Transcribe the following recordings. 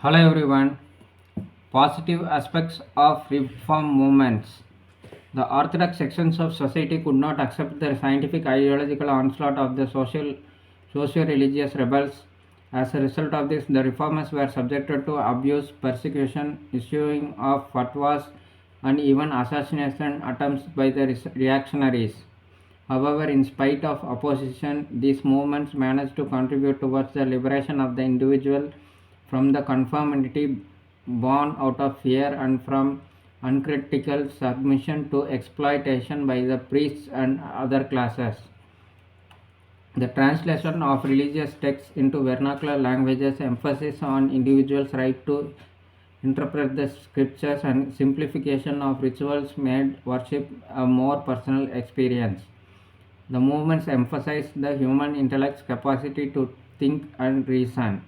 Hello everyone. Positive aspects of reform movements. The orthodox sections of society could not accept the scientific ideological onslaught of the socio-religious rebels. As a result of this, the reformers were subjected to abuse, persecution, issuing of fatwas, and even assassination attempts by the reactionaries. However, in spite of opposition, these movements managed to contribute towards the liberation of the individual from the conformity born out of fear and from uncritical submission to exploitation by the priests and other classes. The translation of religious texts into vernacular languages, emphasis on individuals' right to interpret the scriptures, and simplification of rituals made worship a more personal experience. The movements emphasized the human intellect's capacity to think and reason.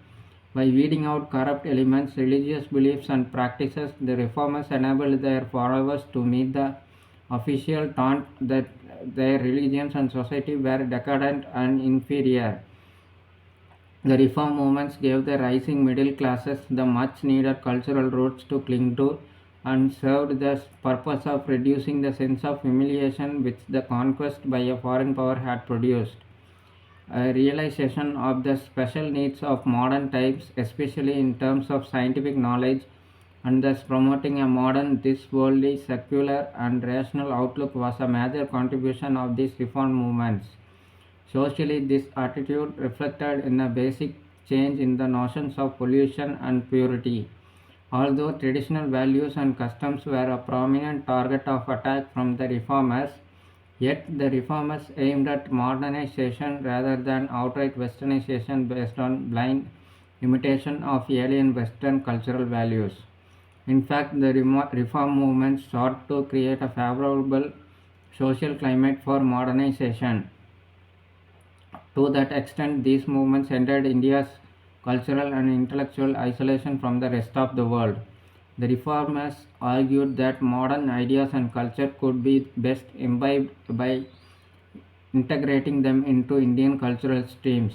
By weeding out corrupt elements, religious beliefs, and practices, the reformers enabled their followers to meet the official taunt that their religions and society were decadent and inferior. The reform movements gave the rising middle classes the much needed cultural roots to cling to and served the purpose of reducing the sense of humiliation which the conquest by a foreign power had produced. A realization of the special needs of modern times, especially in terms of scientific knowledge, and thus promoting a modern, this worldly, secular, and rational outlook was a major contribution of these reform movements. Socially, this attitude reflected in a basic change in the notions of pollution and purity. Although traditional values and customs were a prominent target of attack from the reformers, yet the reformers aimed at modernization rather than outright westernization based on blind imitation of alien Western cultural values. In fact, the reform movement sought to create a favorable social climate for modernization. To that extent, these movements ended India's cultural and intellectual isolation from the rest of the world. The reformers argued that modern ideas and culture could be best imbibed by integrating them into Indian cultural streams.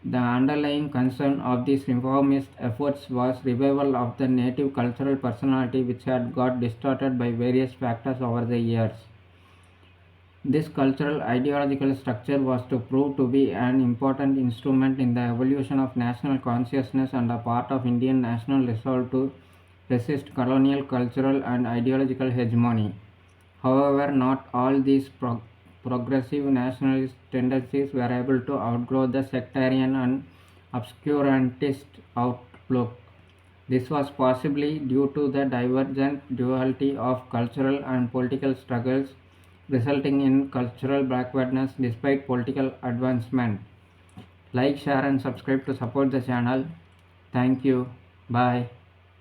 The underlying concern of these reformist efforts was revival of the native cultural personality which had got distorted by various factors over the years. This cultural ideological structure was to prove to be an important instrument in the evolution of national consciousness and a part of Indian national resolve to resist colonial cultural and ideological hegemony. However, not all these progressive nationalist tendencies were able to outgrow the sectarian and obscurantist outlook. This was possibly due to the divergent duality of cultural and political struggles, resulting in cultural backwardness despite political advancement. Like, share, and subscribe to support the channel. Thank you. Bye.